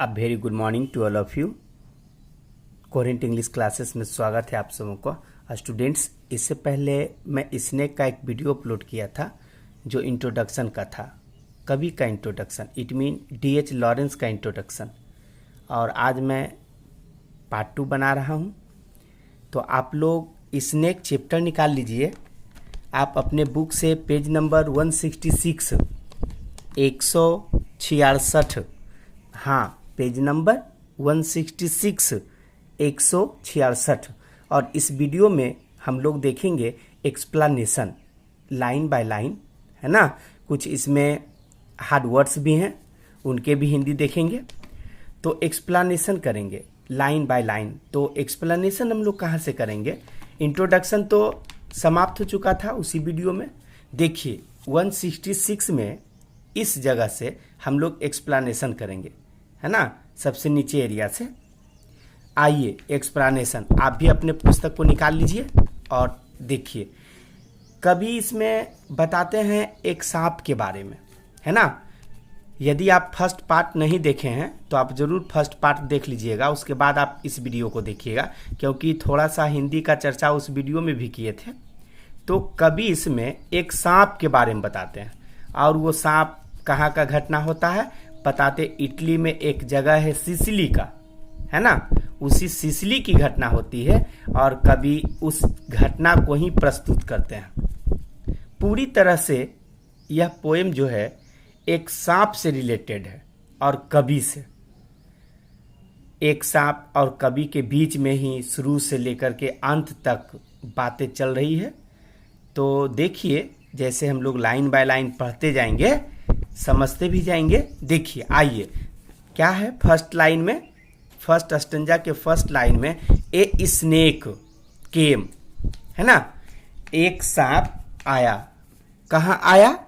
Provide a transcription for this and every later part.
A very good morning to all of you. Current English classes में स्वागत है आप सबों को। स्टूडेंट्स, इससे पहले मैं स्नेक का एक वीडियो अपलोड किया था जो इंट्रोडक्शन का था, कवि का introduction, it mean D.H. Lawrence का इंट्रोडक्शन। और आज मैं पार्ट 2 बना रहा हूँ। तो आप लोग स्नेक चैप्टर निकाल लीजिए। आप अपने बुक से पेज नंबर 166 166, हाँ, पेज नंबर 166 166। और इस वीडियो में हम लोग देखेंगे एक्सप्लेनेशन लाइन बाय लाइन, है ना। कुछ इसमें हार्ड वर्ड्स भी हैं, उनके भी हिंदी देखेंगे। तो एक्सप्लेनेशन करेंगे लाइन बाय लाइन। तो एक्सप्लेनेशन हम लोग कहाँ से करेंगे? इंट्रोडक्शन तो समाप्त हो चुका था उसी वीडियो में। देखिए 166 में इस जगह से हम लोग एक्सप्लेनेशन करेंगे, है ना, सबसे नीचे एरिया से। आइए एक्सप्लेनेशन, आप भी अपने पुस्तक को निकाल लीजिए और देखिए। कभी इसमें बताते हैं एक सांप के बारे में, है ना। यदि आप फर्स्ट पार्ट नहीं देखे हैं तो आप ज़रूर फर्स्ट पार्ट देख लीजिएगा, उसके बाद आप इस वीडियो को देखिएगा, क्योंकि थोड़ा सा हिंदी का चर्चा उस वीडियो में भी किए थे। तो कभी इसमें एक सांप के बारे में बताते हैं, और वो सांप कहाँ का घटना होता है बताते। इटली में एक जगह है सिसिली का, है ना, उसी सिसिली की घटना होती है और कभी उस घटना को ही प्रस्तुत करते हैं। पूरी तरह से यह पोएम जो है एक सांप से रिलेटेड है और कवि से। एक सांप और कवि के बीच में ही शुरू से लेकर के अंत तक बातें चल रही है। तो देखिए, जैसे हम लोग लाइन बाय लाइन पढ़ते जाएंगे समझते भी जाएंगे। देखिए, आइए क्या है फर्स्ट लाइन में, फर्स्ट स्टेंजा के फर्स्ट लाइन में, ए स्नेक केम, है ना, एक सांप आया। कहाँ आया?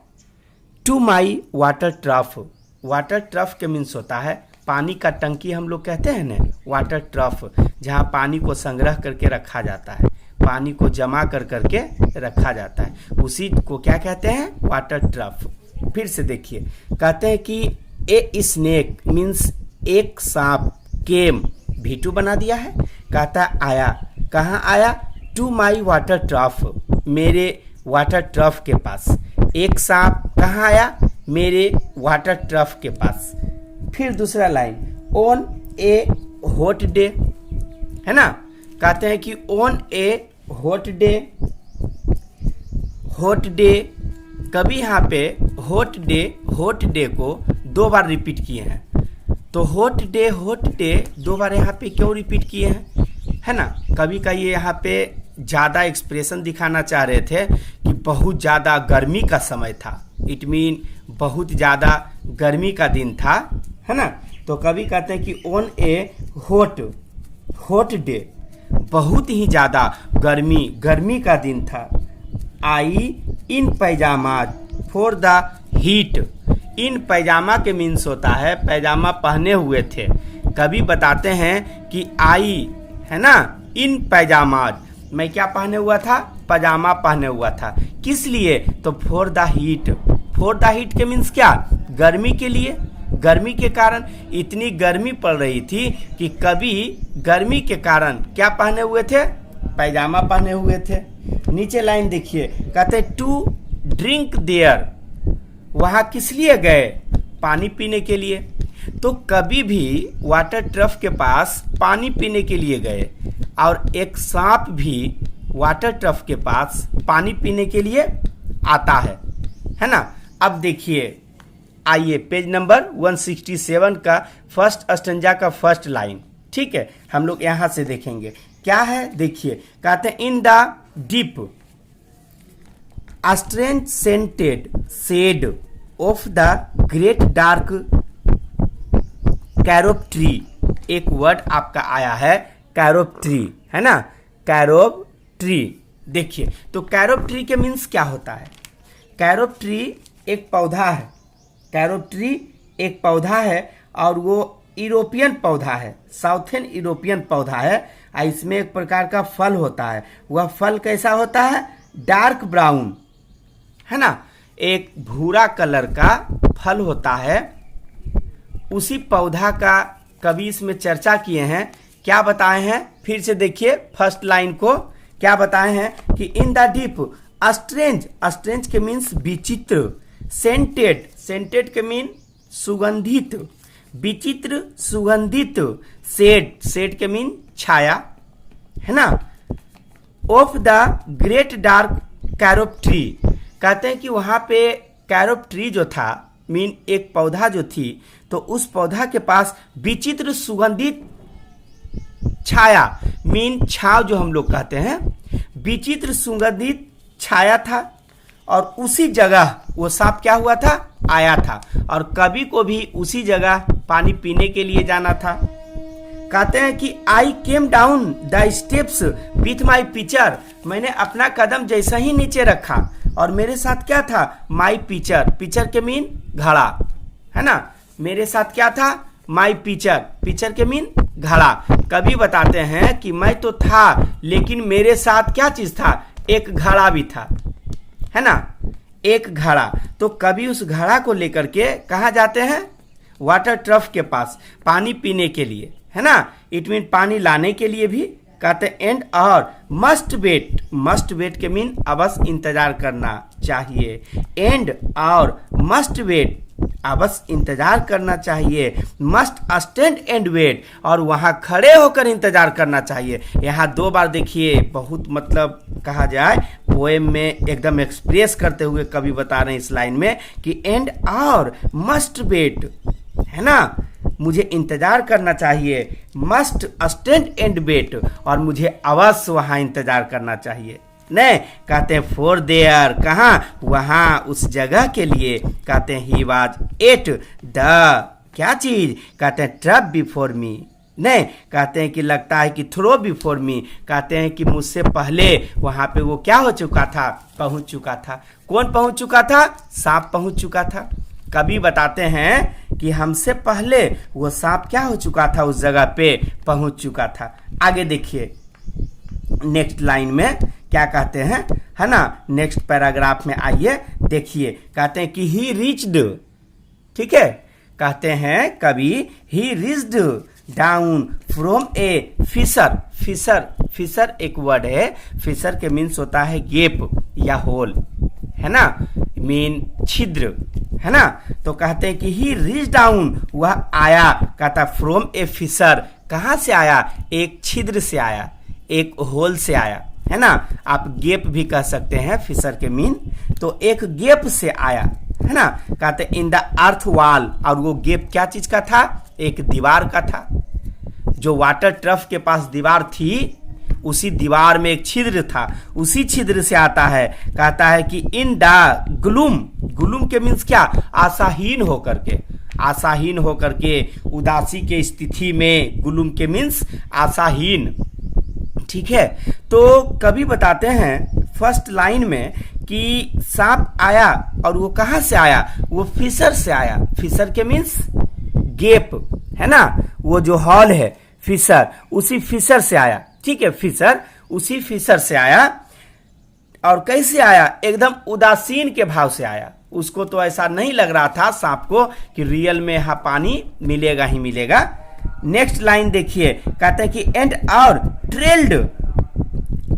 To my water trough. Water trough के मीन्स होता है पानी का टंकी, हम लोग कहते हैं ना, वाटर ट्रफ, जहाँ पानी को संग्रह करके रखा जाता है, पानी को जमा कर करके रखा जाता है, उसी को क्या कहते हैं? Water trough. फिर से देखिए, कहते हैं कि ए स्नेक मीन्स एक सांप, केम V2 बना दिया है, कहता आया। कहाँ आया? टू माई वाटर ट्रफ, मेरे वाटर ट्रफ के पास। एक सांप कहाँ आया? मेरे वाटर ट्रफ के पास। फिर दूसरा line, on A hot day, है ना, कहते हैं कि on A hot day. Hot day, कभी यहाँ पे हॉट डे को 2 बार रिपीट किए हैं। तो हॉट डे 2 बार यहाँ पे क्यों रिपीट किए हैं, है ना। कभी का ये यहाँ पे ज़्यादा एक्सप्रेशन दिखाना चाह रहे थे कि बहुत ज़्यादा गर्मी का समय था, इट मीन बहुत ज़्यादा गर्मी का दिन था, है ना। तो कभी कहते हैं कि ऑन ए हॉट डे, बहुत ही ज़्यादा गर्मी का दिन था। आई इन पैजामा फॉर द हीट। इन पैजामा के मीन्स होता है पैजामा पहने हुए थे। कभी बताते हैं कि आई, है ना, इन पैजामा, मैं क्या पहने हुआ था? पैजामा पहने हुआ था। किस लिए? तो for the heat. For the heat के मीन्स क्या? गर्मी के लिए। गर्मी के कारण, इतनी गर्मी पड़ रही थी कि कभी गर्मी के कारण क्या पहने हुए थे? पैजामा पहने हुए थे। नीचे लाइन देखिए, कहते टू ड्रिंक देयर, वहाँ किस लिए गए? पानी पीने के लिए। तो कभी भी वाटर ट्रफ के पास पानी पीने के लिए गए, और एक सांप भी वाटर ट्रफ के पास पानी पीने के लिए आता है ना। अब देखिए, आइए पेज नंबर 167 का फर्स्ट स्टेंजा का फर्स्ट लाइन, ठीक है, हम लोग यहाँ से देखेंगे क्या है। देखिए, कहते हैं in the deep strange scented shade of the great dark carob tree. एक वर्ड आपका आया है कैरोब ट्री, है ना, कैरोब ट्री। देखिए, तो कैरोब ट्री के मीन्स क्या होता है? कैरोब ट्री एक पौधा है। कैरोब ट्री एक पौधा है और वो यूरोपियन पौधा है, साउथर्न यूरोपियन पौधा है। इसमें एक प्रकार का फल होता है। वह फल कैसा होता है? डार्क ब्राउन, है ना, एक भूरा कलर का फल होता है। उसी पौधा का कभी इसमें चर्चा किए हैं। क्या बताए हैं, फिर से देखिए फर्स्ट लाइन को। क्या बताए हैं कि in the deep strange, strange के मीन्स विचित्र, सेंटेड, सेंटेड के मीन सुगंधित, विचित्र सुगंधित, शेड, शेड के मीन छाया, है ना, of the great dark carob tree. कहते हैं कि वहां पे कैरोप ट्री जो था, मीन एक पौधा जो थी, तो उस पौधा के पास विचित्र सुगंधित छाया, मीन छाव जो हम लोग कहते हैं, विचित्र सुगंधित छाया था। और उसी जगह वो सांप क्या हुआ था, आया था। और कवि को भी उसी जगह पानी पीने के लिए जाना था। कहते हैं कि I came down the steps with my pitcher, मैंने अपना कदम जैसा ही नीचे रखा और मेरे साथ क्या था, माई पिचर, पिचर के मीन घड़ा, है ना, मेरे साथ क्या था, माई पिचर, पिचर के मीन घड़ा। कवि बताते हैं कि मैं तो था लेकिन मेरे साथ क्या चीज था, एक घड़ा भी था, है ना, एक घड़ा। तो कभी उस घड़ा को लेकर के कहाँ जाते हैं, वाटर ट्रफ के पास पानी पीने के लिए, है ना, इट मीन पानी लाने के लिए भी कहते हैं। एंड और मस्ट वेट, मस्ट वेट के मीन अवश्य इंतजार करना चाहिए। एंड और मस्ट वेट, अवश्य इंतजार करना चाहिए। मस्ट स्टैंड एंड वेट, और वहां खड़े होकर इंतजार करना चाहिए। यहाँ 2 बार देखिए, बहुत मतलब कहा जाए पोएम में एकदम एक्सप्रेस करते हुए कवि बता रहे हैं इस लाइन में कि एंड और मस्ट वेट, है ना, मुझे इंतजार करना चाहिए, मस्ट स्टैंड एंड वेट, और मुझे अवश्य वहां इंतजार करना चाहिए। नहीं, कहते हैं फॉर देयर, कहाँ, वहां, उस जगह के लिए। कहते हैं ही वाज एट द, क्या चीज, कहते हैं ट्रप बिफोर मी, नहीं, कहते हैं कि लगता है कि थ्रो बिफोर मी, कहते हैं कि मुझसे पहले वहां पे वो क्या हो चुका था, पहुंच चुका था। कौन पहुंच चुका था, सांप पहुंच चुका था। कभी बताते हैं कि हमसे पहले वो सांप क्या हो चुका था, उस जगह पे पहुंच चुका था। आगे देखिए नेक्स्ट लाइन में क्या कहते हैं, है ना, नेक्स्ट पैराग्राफ में आइए देखिए। कहते हैं कि ही रीच्ड, ठीक है, कहते हैं कभी ही reached down from a fissure, fissure, fissure एक वर्ड है, फिशर के मीन्स होता है गेप या होल, है ना, मीन छिद्र, है ना। तो कहते हैं कि ही रीच डाउन, वह आया, कहता फ्रॉम ए फिशर, कहां से आया, एक छिद्र से आया, एक होल से आया, है ना। आप गेप भी कह सकते हैं फिशर के मीन। तो एक गेप से आया, है ना, कहते इन द अर्थ वॉल, और वो गेप क्या चीज का था, एक दीवार का था। जो वाटर ट्रफ के पास दीवार थी, उसी दीवार में एक छिद्र था, उसी छिद्र से आता है। कहता है कि इन द ग्लूम, ग्लूम के मीन्स क्या, आशाहीन होकर के, आशाहीन होकर के, उदासी के स्थिति में, ग्लूम के मीन्स आशाहीन, ठीक है। तो कभी बताते हैं फर्स्ट लाइन में कि सांप आया, और वो कहां से आया, वो फिशर से आया, फिशर के मीन्स गेप, है ना, वो जो हॉल है फिशर, उसी फिशर से आया, ठीक है, फिशर, उसी फिशर से आया। और कैसे आया, एकदम उदासीन के भाव से आया। उसको तो ऐसा नहीं लग रहा था सांप को कि रियल में यहाँ पानी मिलेगा ही मिलेगा। नेक्स्ट लाइन देखिए, कहते हैं कि एंड और ट्रेल्ड,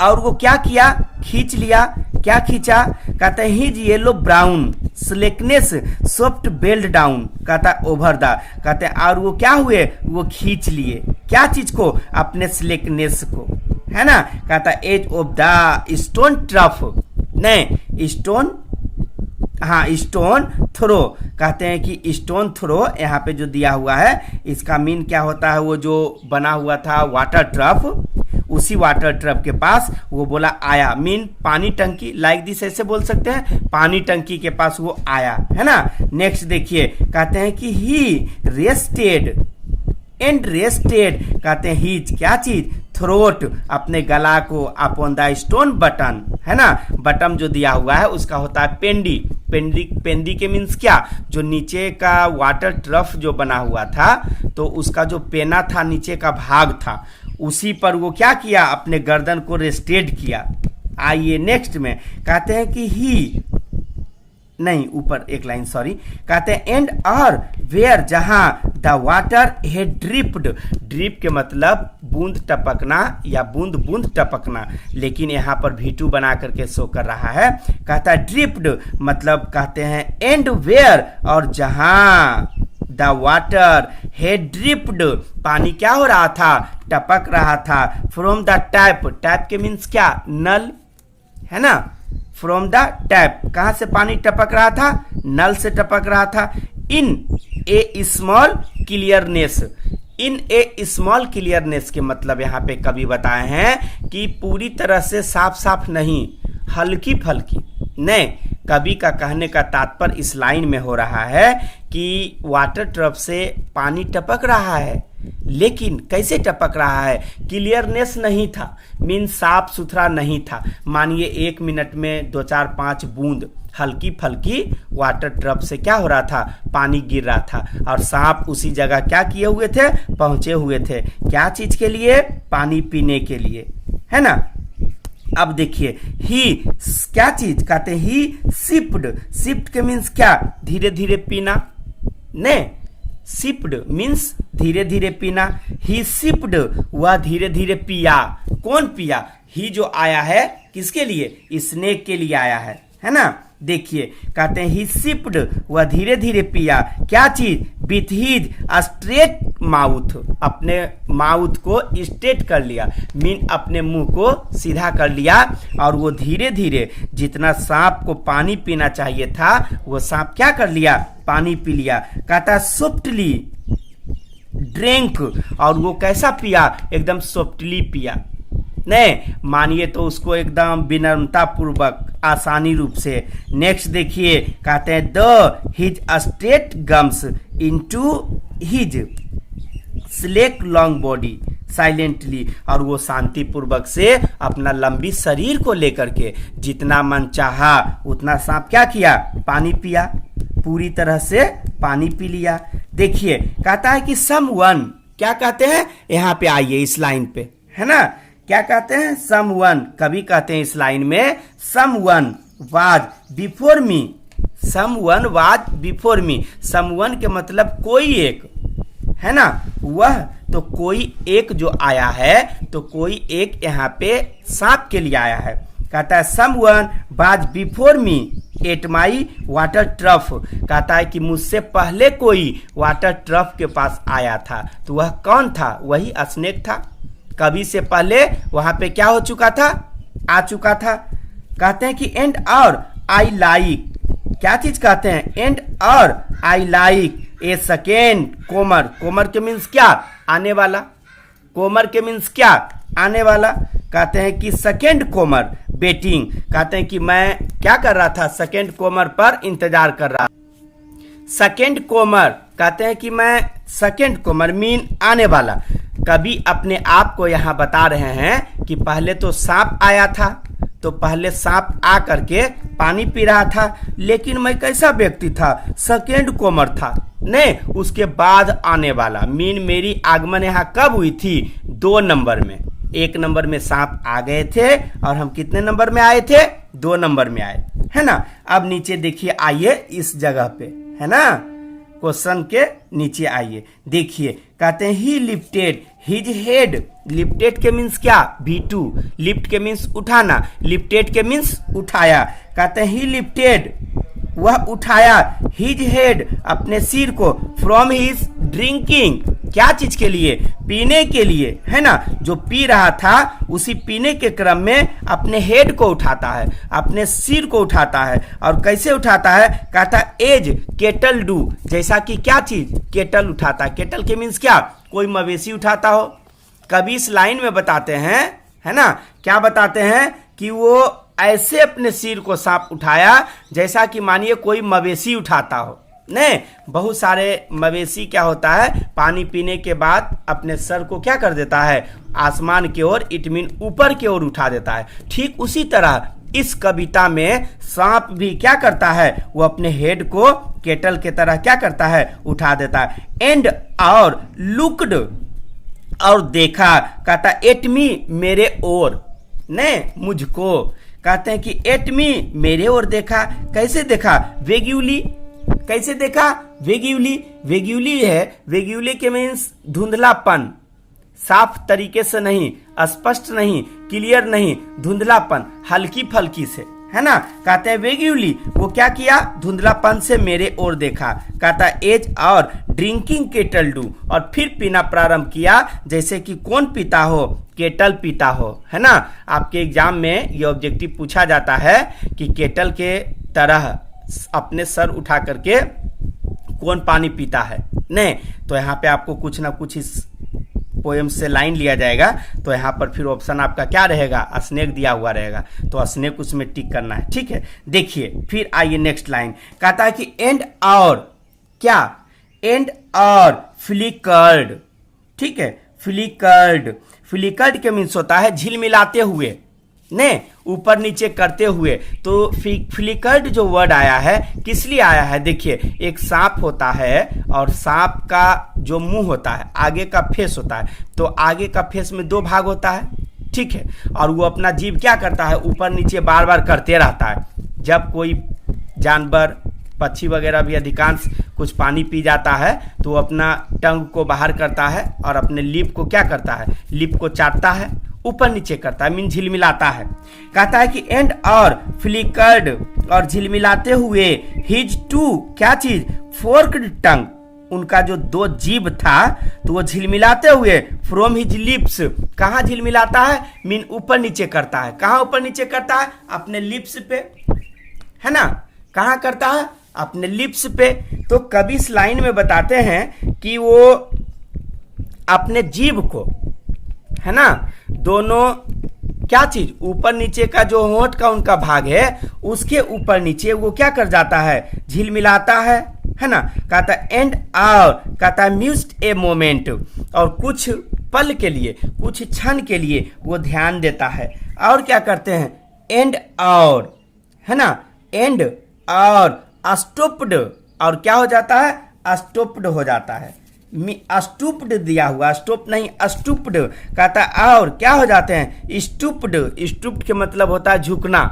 और वो क्या किया, खींच लिया, क्या खींचा, कहते हैं his yellow brown slackness soft belt down, कहता है ओवर द, कहते हैं और वो क्या हुए, वो खींच लिए, क्या चीज को, अपने स्लेकनेस को, है ना। कहता है edge of the stone trough, नहीं स्टोन, हाँ स्टोन थ्रो, कहते हैं कि स्टोन थ्रो यहाँ पे जो दिया हुआ है, इसका मीन क्या होता है, वो जो बना हुआ था वाटर ट्रफ, उसी वाटर ट्रफ के पास वो बोला आया, मीन पानी टंकी, लाइक दिस ऐसे बोल सकते हैं, पानी टंकी के पास वो आया, है ना। नेक्स्ट देखिए, कहते हैं कि ही रेस्टेड एंड रेस्टेड, कहते हैं हीज क्या चीज, थ्रोट, अपने गला को, अपॉन द स्टोन बटन, है ना, बटन जो दिया हुआ है उसका होता है पेंडी, पेंडी, पेंदी के मीन्स क्या, जो नीचे का वाटर ट्रफ जो बना हुआ था, तो उसका जो पेना था, नीचे का भाग था, उसी पर वो क्या किया, अपने गर्दन को रेस्टेड किया। आइए नेक्स्ट में, कहते हैं कि ही, नहीं ऊपर एक लाइन सॉरी, कहते हैं एंड और वेयर, जहां the water had dripped, drip के मतलब बूंद टपकना या बूंद बूंद टपकना, लेकिन यहाँ पर V2 बना करके शो कर रहा है। कहता है ड्रिप्ड मतलब कहते हैं एंड वेयर, और जहां द वाटर हैड ड्रिप्ड, पानी क्या हो रहा था, टपक रहा था, फ्रॉम द टैप, टैप के मीन्स क्या, नल, है ना, फ्रॉम द टैप, कहां से पानी टपक रहा था, नल से टपक रहा था, इन ए स्मॉल क्लियरनेस, इन ए स्मॉल क्लियरनेस के मतलब यहाँ पे कवि बताए हैं कि पूरी तरह से साफ साफ नहीं, हल्की फल्की नहीं। कवि का कहने का तात्पर्य इस लाइन में हो रहा है कि वाटर ट्रफ से पानी टपक रहा है, लेकिन कैसे टपक रहा है, क्लियरनेस नहीं था, मीन साफ सुथरा नहीं था। मानिए 1 मिनट में 2 4 5 बूंद हल्की फल्की वाटर ट्रफ से क्या हो रहा था, पानी गिर रहा था, और सांप उसी जगह क्या किए हुए थे, पहुंचे हुए थे, क्या चीज के लिए, पानी पीने के लिए, है ना। अब देखिए ही क्या चीज कहते हैं, ही सिप्ड, सिप्ड के मीन्स क्या, धीरे धीरे पीना, ने सिप्ड मीन्स धीरे धीरे पीना, ही सिप्ड वह धीरे धीरे पिया, कौन पिया, ही जो आया है किसके लिए, स्नेक के लिए आया है ना। देखिए कहते हैं ही सिप्ड वह धीरे धीरे पिया, क्या चीज, विथ हिज स्ट्रेट माउथ, अपने माउथ को स्ट्रेट कर लिया, मीन अपने मुंह को सीधा कर लिया, और वो धीरे धीरे जितना सांप को पानी पीना चाहिए था वो सांप क्या कर लिया, पानी पी लिया। कहता सॉफ्टली ड्रिंक, और वो कैसा पिया, एकदम सॉफ्टली पिया, नहीं मानिए तो उसको एकदम विनम्रता पूर्वक आसानी रूप से। नेक्स्ट देखिए कहते हैं the his straight gums into his slack long body silently, और वो शांति पूर्वक से अपना लंबी शरीर को लेकर के जितना मन चाहा उतना सांप क्या किया, पानी पिया, पूरी तरह से पानी पी लिया। देखिए कहता है कि समवन, क्या कहते हैं, यहाँ पे आइए इस लाइन पे, है ना, क्या कहते हैं, समवन, कभी कहते हैं इस लाइन में someone was before me, someone was before me, someone के मतलब कोई एक, है ना, वह तो कोई एक जो आया है, तो कोई एक यहाँ पे सांप के लिए आया है। कहता है someone was before me at my water trough, कहता है कि मुझसे पहले कोई वाटर ट्रफ के पास आया था, तो वह कौन था, वही स्नेक था, कभी से पहले वहां पे क्या हो चुका था, आ चुका था। कहते हैं कि एंड और आई लाइक, क्या चीज कहते हैं, एंड और आई लाइक ए सेकेंड कोमर, कोमर के मीन्स क्या, आने वाला, कोमर के मीन्स क्या, आने वाला। कहते हैं कि सेकेंड कोमर बेटिंग, कहते हैं कि मैं क्या कर रहा था, सेकेंड कोमर पर इंतजार कर रहा, सेकेंड कोमर, कहते हैं कि मैं सेकेंड कोमर मीन आने वाला। कभी अपने आप को यहाँ बता रहे हैं कि पहले तो सांप आया था, तो पहले सांप आ करके पानी पी रहा था, लेकिन मैं कैसा व्यक्ति था, सेकेंड कोमर था, नहीं उसके बाद आने वाला, मीन मेरी आगमन यहाँ कब हुई थी, 2 नंबर में, 1 नंबर में सांप आ गए थे और हम कितने नंबर में आए थे, 2 नंबर में आए, है ना। अब नीचे देखिए, आइए इस जगह पे, है ना, क्वेश्चन के नीचे आइए, देखिए कहते हैं ही लिफ्टेड हिज हेड, लिफ्टेड के मीन्स क्या, V2, लिफ्ट के मीन्स उठाना, लिफ्टेड के मीन्स उठाया। कहते हैं ही लिफ्टेड वह उठाया, हिज हेड अपने सिर को, फ्रॉम हिज ड्रिंकिंग, क्या चीज के लिए, पीने के लिए, है ना, जो पी रहा था उसी पीने के क्रम में अपने हेड को उठाता है, अपने सिर को उठाता है, और कैसे उठाता है, कहता एज केटल डू, जैसा कि क्या चीज, केटल उठाता है, केटल के मीन्स क्या, कोई मवेशी उठाता हो। कभी इस लाइन में बताते हैं, है ना, क्या बताते हैं कि वो ऐसे अपने सिर को सांप उठाया जैसा कि मानिए कोई मवेशी उठाता हो, नहीं बहुत सारे मवेशी क्या होता है, पानी पीने के बाद अपने सर को क्या कर देता है, आसमान की ओर, इट मीन ऊपर की ओर उठा देता है। ठीक उसी तरह इस कविता में सांप भी क्या करता है, वो अपने हेड को केटल के तरह क्या करता है, उठा देता है। एंड और लुक्ड, और देखा, कहता एट मी, मेरे ओर, ने मुझको, कहते हैं कि एट मी, मेरे ओर देखा, कैसे देखा, वेग्यूली, कैसे देखा? वेग्यूली, वेग्यूली है, वेग्यूली के मीन्स धुंधलापन, साफ तरीके से नहीं, स्पष्ट नहीं, क्लियर नहीं, धुंधलापन, हल्की फल्की से, है ना। कहते हैं वेग्यूली, वो क्या किया? धुंधलापन से मेरे ओर देखा। कहता एज और ड्रिंकिंग केटल डू, और फिर पीना प्रारंभ किया जैसे कि कौन पीता हो? केटल पीता हो, है ना। आपके एग्जाम में ये ऑब्जेक्टिव पूछा जाता है कि केटल के तरह अपने सर उठा करके कौन पानी पीता है। नहीं तो यहाँ पे आपको कुछ ना कुछ इस पोएम से लाइन लिया जाएगा, तो यहाँ पर फिर ऑप्शन आपका क्या रहेगा? स्नेक दिया हुआ रहेगा, तो स्नेक उसमें टिक करना है। ठीक है, देखिए फिर आइए नेक्स्ट लाइन। कहता है कि एंड और क्या? एंड और फ्लिकर्ड। ठीक है, फ्लिकर्ड, फ्लिकर्ड के मीन्स होता है झिलमिलाते हुए, ने ऊपर नीचे करते हुए। तो फ्लिकर्ड जो वर्ड आया है किस लिए आया है? देखिए, एक सांप होता है और सांप का जो मुंह होता है, आगे का फेस होता है, तो आगे का फेस में दो भाग होता है। ठीक है, और वो अपना जीभ क्या करता है? ऊपर नीचे बार बार करते रहता है। जब कोई जानवर, पक्षी वगैरह भी अधिकांश कुछ पानी पी जाता है तो वो अपना टंग को बाहर करता है और अपने लिप को क्या करता है? लिप को चाटता है, ऊपर नीचे करता है, मीन झिलमिलाता है। कहता है कि एंड और फ्लिकर्ड, और झिलमिलाते हुए हिज टू क्या चीज? फोर्क्ड टंग, उनका जो दो जीभ था तो वो झिलमिलाते हुए फ्रॉम हिज लिप्स, कहाँ झिलमिलाता है? मीन ऊपर नीचे करता है। कहाँ ऊपर नीचे करता है? अपने लिप्स पे, है ना। कहाँ करता है? अपने लिप्स पे। तो कवि इस लाइन में बताते हैं कि वो अपने जीभ को, है ना, दोनों क्या चीज, ऊपर नीचे का जो होंठ का उनका भाग है उसके ऊपर नीचे वो क्या कर जाता है? झिलमिलाता है ना। कहता एंड और, कहता म्यूज्ड ए मोमेंट, और कुछ पल के लिए, कुछ क्षण के लिए वो ध्यान देता है। और क्या करते हैं? एंड और, है ना, एंड और स्टॉप्ड, और क्या हो जाता है? स्टॉप्ड हो जाता है। स्टूप्ड दिया हुआ, स्टॉप नहीं, स्टूप्ड। कहता और क्या हो जाते हैं? स्टूप्ड। स्टूप्ड के मतलब होता है झुकना,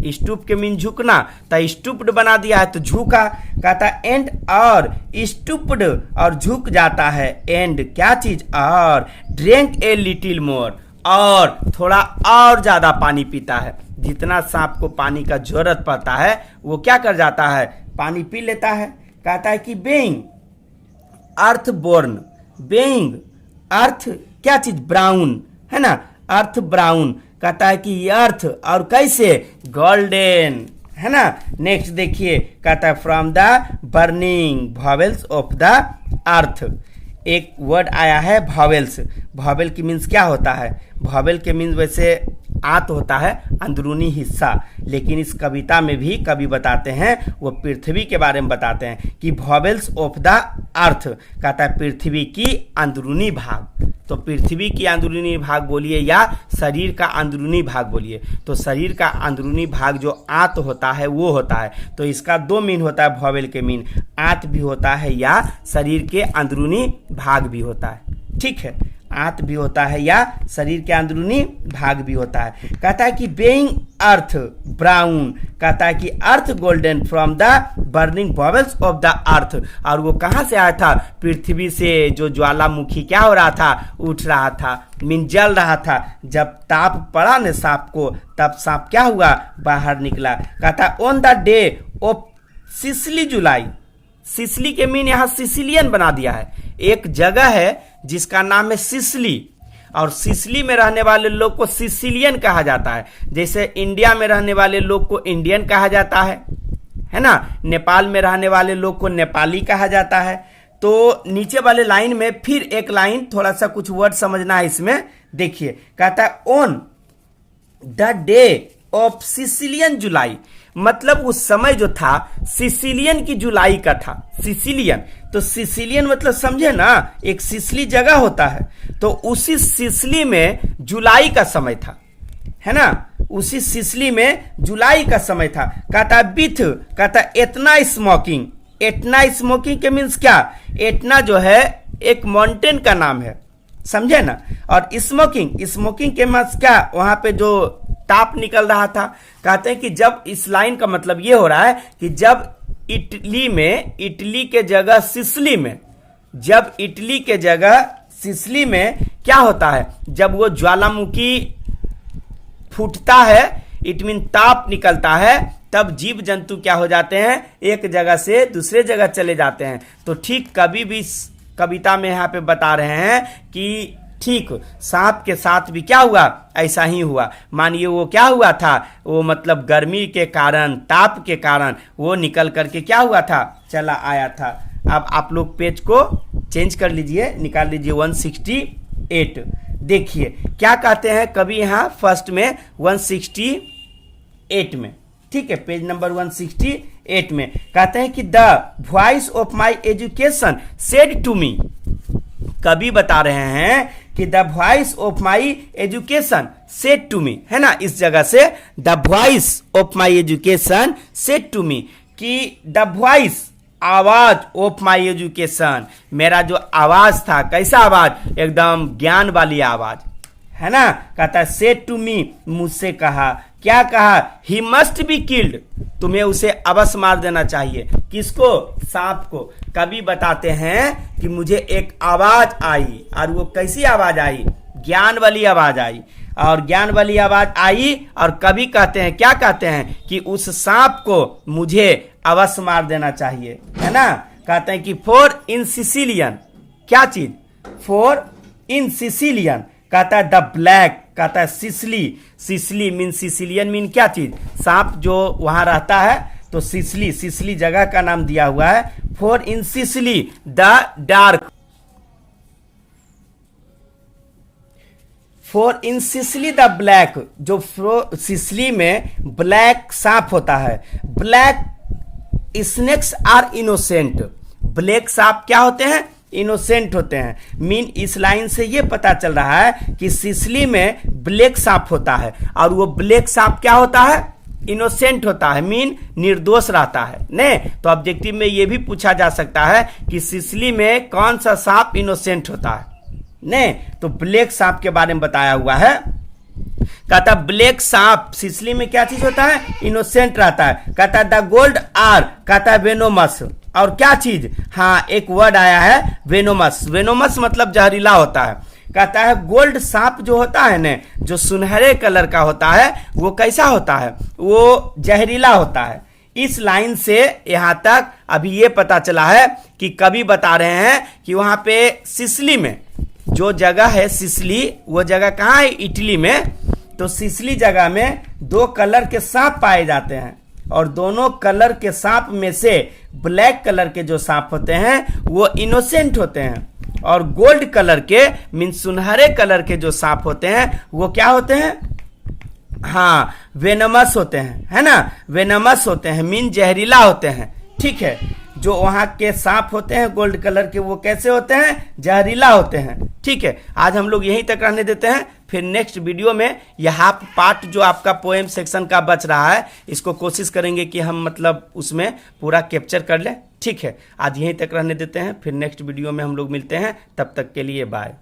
स्टूप के मीन झुकना, तो स्टूप्ड बना दिया है तो झुका। कहता एंड और स्टूप्ड, और झुक जाता है। एंड क्या चीज? और ड्रिंक ए लिटिल मोर, और थोड़ा और ज्यादा पानी पीता है। जितना सांप को पानी का जरूरत पड़ता है वो क्या कर जाता है? पानी पी लेता है। कहता है कि बेइंग अर्थ बोर्न, बेइंग अर्थ क्या चीज? ब्राउन, है ना, अर्थ ब्राउन। कहता है कि अर्थ, और कैसे? गोल्डन, है ना। नेक्स्ट देखिए, कहता है from the burning bowels of the अर्थ। एक वर्ड आया है वॉवेल्स। वॉवेल की मीन्स क्या होता है? वॉवेल के मीन्स वैसे आत होता है अंदरूनी हिस्सा, लेकिन इस कविता में भी कवि बताते हैं, वो पृथ्वी के बारे में बताते हैं कि वॉवेल्स ऑफ द अर्थ, कहता है पृथ्वी की अंदरूनी भाग। तो पृथ्वी की अंदरूनी भाग बोलिए या शरीर का अंदरूनी भाग बोलिए। तो शरीर का अंदरूनी भाग जो आंत होता है वो होता है। तो इसका दो मीन होता है वॉवेल के मीन, आंत भी होता है या शरीर के अंदरूनी भाग भी होता है। ठीक है, आंत भी होता है या शरीर के अंदरूनी भाग भी होता है। कहता है कि बेइंग अर्थ ब्राउन, कहता है कि earth golden from the burning bowels of the earth. और वो कहाँ से आया था? पृथ्वी से जो ज्वालामुखी क्या हो रहा था? उठ रहा था, मीन जल रहा था। जब ताप पड़ा न सांप को, तब सांप क्या हुआ? बाहर निकला। कहता on the day of Sicily July, Sicily के मीन यहाँ सिसिलियन बना दिया है। एक जगह है जिसका नाम है सिसली, और सिसली में रहने वाले लोग को सिसिलियन कहा जाता है। जैसे इंडिया में रहने वाले लोग को इंडियन कहा जाता है ना। नेपाल में रहने वाले लोग को नेपाली कहा जाता है। तो नीचे वाले लाइन में फिर एक लाइन, थोड़ा सा कुछ वर्ड समझना है इसमें। देखिए, कहता है on the day of Sicilian July, मतलब उस समय जो था सिसिलियन की जुलाई का था। सिसिलियन, तो सिसिलियन मतलब समझे ना, एक सिसली जगह होता है, तो उसी सिसली में जुलाई का समय था, है ना। उसी सिसली में जुलाई का समय था। कहता बिथ, कहता एटना स्मोकिंग। एटना स्मोकिंग के मीन्स क्या? एटना जो है एक माउंटेन का नाम है, समझे ना। और स्मोकिंग, स्मोकिंग के मीन्स क्या? वहां पे जो ताप निकल रहा था। कहते हैं कि जब, इस लाइन का मतलब ये हो रहा है कि जब इटली में, इटली के जगह सिसली में, जब इटली के जगह सिसली में क्या होता है, जब वो ज्वालामुखी फूटता है, इट मीन ताप निकलता है, तब जीव जंतु क्या हो जाते हैं, एक जगह से दूसरे जगह चले जाते हैं। तो ठीक कभी भी कविता में यहाँ पे बता रहे हैं कि ठीक सांप के साथ भी क्या हुआ, ऐसा ही हुआ। मानिए वो क्या हुआ था, वो मतलब गर्मी के कारण, ताप के कारण वो निकल करके क्या हुआ था, चला आया था। अब आप लोग पेज को चेंज कर लीजिए, निकाल लीजिए 168। देखिए क्या कहते हैं कभी यहाँ फर्स्ट में 168 में, ठीक है, पेज नंबर 168 में कहते हैं कि the voice of my education said to me. कभी बता रहे हैं कि the voice of my education said to me, है ना, इस जगह से the voice of my education said to me, कि द वॉइस आवाज ऑफ माई एजुकेशन, मेरा जो आवाज था, कैसा आवाज, एकदम ज्ञान वाली आवाज, है ना। कहता है सेड टू मी, मुझसे कहा, क्या कहा, ही मस्ट बी किल्ड, तुम्हें उसे अवश्य मार देना चाहिए। किसको, सांप को। कभी बताते हैं कि मुझे एक आवाज आई, और वो कैसी आवाज आई, ज्ञान वाली आवाज आई, और ज्ञान वाली आवाज आई, और कभी कहते हैं, क्या कहते हैं कि उस सांप को मुझे अवश्य मार देना चाहिए, है ना। कहते हैं कि फॉर इन सिसिलियन, क्या चीज, फॉर इन सिसिलियन, कहता है द ब्लैक, कहता है Sicily, Sicily mean Sicilian mean क्या चीज, सांप जो वहां रहता है, तो सिसली, सिसली जगह का नाम दिया हुआ है। For in Sicily the dark, for in Sicily the black, जो सिसली में ब्लैक सांप होता है, black snakes are innocent, black सांप क्या होते हैं, इनोसेंट होते हैं। मीन इस लाइन से ये पता चल रहा है कि सिसली में ब्लैक सांप होता है, और वो ब्लैक सांप क्या होता है, इनोसेंट होता है, मीन निर्दोष रहता है। ने तो ऑब्जेक्टिव में ये भी पूछा जा सकता है कि सिसली में कौन सा सांप इनोसेंट होता है, ने तो ब्लैक सांप के बारे में बताया हुआ है। कहता ब्लैक सांप सिसली में क्या चीज होता है, इनोसेंट रहता है। कहता द गोल्ड आर, कहता है वेनोमस, और क्या चीज, हाँ एक वर्ड आया है वेनोमस, वेनोमस मतलब जहरीला होता है। कहता है गोल्ड सांप जो होता है ना, जो सुनहरे कलर का होता है, वो कैसा होता है, वो जहरीला होता है। इस लाइन से यहां तक अभी ये पता चला है कि कवि बता रहे हैं कि वहां पे सिसली में जो जगह है, सिसली वो जगह कहाँ है, इटली में। तो सिसली जगह में दो कलर के सांप पाए जाते हैं, और दोनों कलर के सांप में से ब्लैक कलर के जो सांप होते हैं वो इनोसेंट होते हैं, और गोल्ड कलर के मीन सुनहरे कलर के जो सांप होते हैं वो क्या होते हैं, हाँ वेनमस होते हैं, है ना, वेनमस होते हैं मीन जहरीला होते हैं। ठीक है, जो वहां के सांप होते हैं गोल्ड कलर के, वो कैसे होते हैं, जहरीला होते हैं। ठीक है, आज हम लोग यहीं तक रहने देते हैं, फिर नेक्स्ट वीडियो में यहाँ पार्ट जो आपका पोएम सेक्शन का बच रहा है, इसको कोशिश करेंगे कि हम मतलब उसमें पूरा कैप्चर कर लें। ठीक है, आज यहीं तक रहने देते हैं, फिर नेक्स्ट वीडियो में हम लोग मिलते हैं, तब तक के लिए बाय।